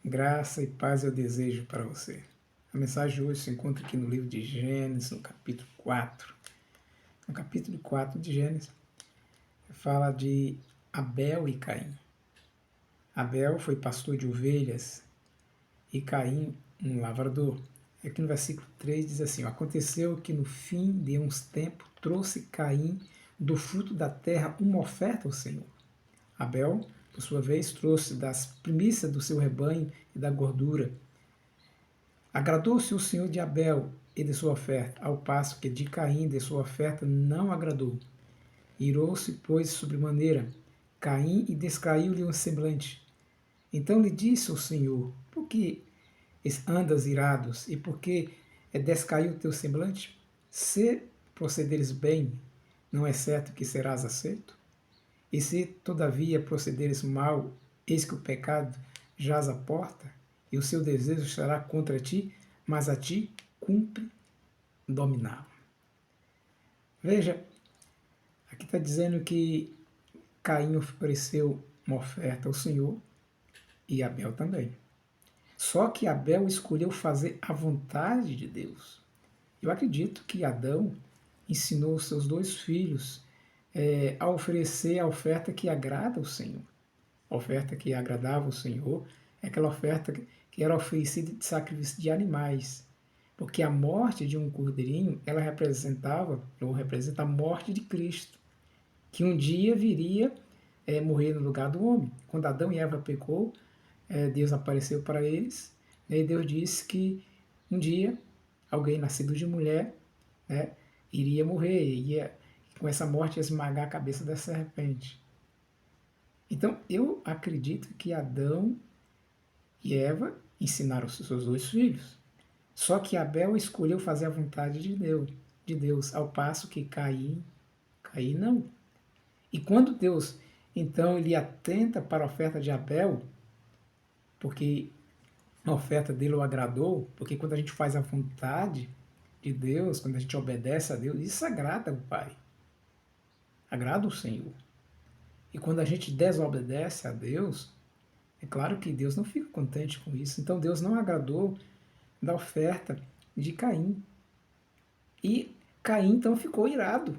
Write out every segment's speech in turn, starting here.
Graça e paz eu desejo para você. A mensagem de hoje se encontra aqui no livro de Gênesis, no capítulo 4. No capítulo 4 de Gênesis, fala de Abel e Caim. Abel foi pastor de ovelhas e Caim um lavrador. Aqui no versículo 3 diz assim: aconteceu que no fim de uns tempos trouxe Caim do fruto da terra uma oferta ao Senhor. Abel, por sua vez, trouxe das primícias do seu rebanho e da gordura. Agradou-se o Senhor de Abel e de sua oferta, ao passo que de Caim de sua oferta não agradou. Irou-se, pois, sobremaneira Caim e descaiu-lhe um semblante. Então lhe disse o Senhor: por que andas irados e por que descaiu o teu semblante? Se procederes bem, não é certo que serás aceito? E se, todavia, procederes mal, eis que o pecado jaz à porta, e o seu desejo estará contra ti, mas a ti cumpre dominá-lo. Veja, aqui está dizendo que Caim ofereceu uma oferta ao Senhor e Abel também. Só que Abel escolheu fazer a vontade de Deus. Eu acredito que Adão ensinou os seus dois filhos a oferecer a oferta que agrada ao Senhor. A oferta que agradava ao Senhor é aquela oferta que era oferecida de sacrifício de animais, porque a morte de um cordeirinho, ela representava, ou representa a morte de Cristo, que um dia viria morrer no lugar do homem. Quando Adão e Eva pecou, Deus apareceu para eles, e Deus disse que um dia alguém nascido de mulher iria morrer, iria com essa morte esmagar a cabeça da serpente. Então, eu acredito que Adão e Eva ensinaram os seus dois filhos. Só que Abel escolheu fazer a vontade de Deus, ao passo que Caim não. E quando Deus, então, ele atenta para a oferta de Abel, porque a oferta dele o agradou, porque quando a gente faz a vontade de Deus, quando a gente obedece a Deus, isso agrada o Pai, agrada o Senhor. E quando a gente desobedece a Deus, é claro que Deus não fica contente com isso. Então Deus não agradou da oferta de Caim. E Caim então ficou irado.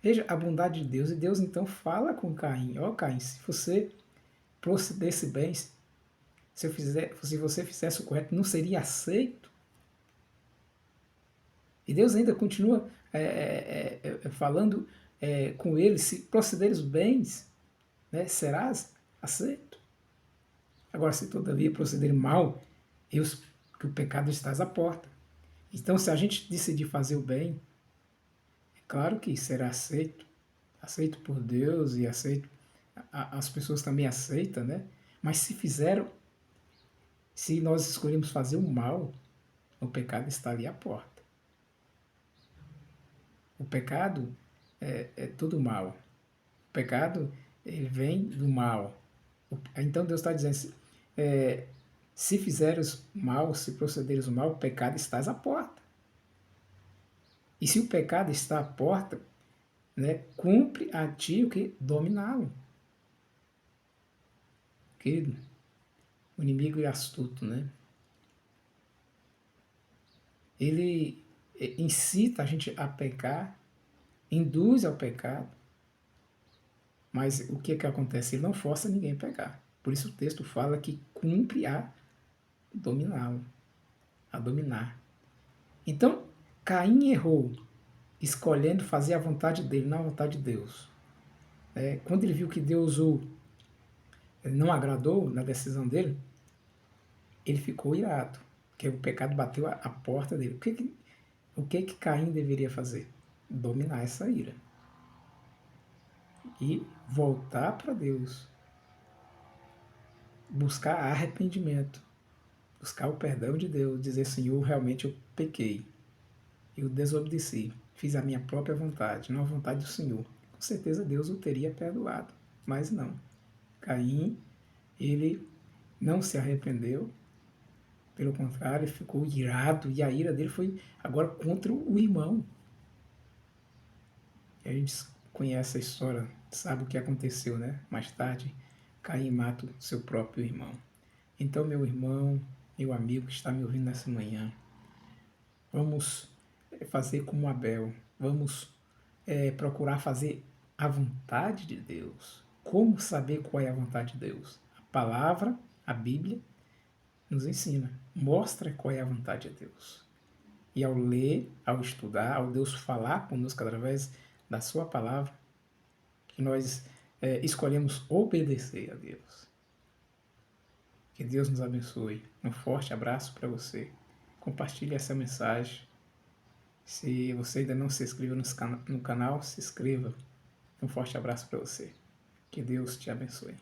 Veja a bondade de Deus. E Deus então fala com Caim: ó Caim, se você procedesse bem, se você fizesse o correto, não seria aceito? E Deus ainda continua falando com ele: se procederes bens, serás aceito. Agora, se todavia proceder mal, que o pecado estás à porta. Então, se a gente decidir fazer o bem, é claro que será aceito, aceito por Deus e aceito, as pessoas também aceitam, né? Mas se nós escolhemos fazer o mal, o pecado está ali à porta. O pecado é tudo mal. O pecado, ele vem do mal. Então Deus está dizendo, se fizeres mal, se procederes mal, o pecado estás à porta. E se o pecado está à porta, cumpre a ti o que? Dominá-lo. Querido, o inimigo é astuto, né? Ele incita a gente a pecar, induz ao pecado, mas o que acontece? Ele não força ninguém a pecar. Por isso o texto fala que cumpre a dominá-lo, a dominar. Então, Caim errou, escolhendo fazer a vontade dele, não a vontade de Deus. Quando ele viu que Deus não agradou na decisão dele, ele ficou irado, porque o pecado bateu a porta dele. O que Caim deveria fazer? Dominar essa ira. E voltar para Deus. Buscar arrependimento. Buscar o perdão de Deus. Dizer, Senhor, realmente eu pequei. Eu desobedeci. Fiz a minha própria vontade, não a vontade do Senhor. Com certeza Deus o teria perdoado. Mas não. Caim, ele não se arrependeu. Pelo contrário, ele ficou irado. E a ira dele foi agora contra o irmão. E a gente conhece a história, sabe o que aconteceu, né? Mais tarde, Caim mata o seu próprio irmão. Então, meu irmão, meu amigo que está me ouvindo nessa manhã, vamos fazer como Abel, vamos procurar fazer a vontade de Deus. Como saber qual é a vontade de Deus? A palavra, a Bíblia, nos ensina, mostra qual é a vontade de Deus. E ao ler, ao estudar, ao Deus falar conosco através da sua palavra, que nós escolhemos obedecer a Deus. Que Deus nos abençoe. Um forte abraço para você. Compartilhe essa mensagem. Se você ainda não se inscreveu no canal, se inscreva. Um forte abraço para você. Que Deus te abençoe.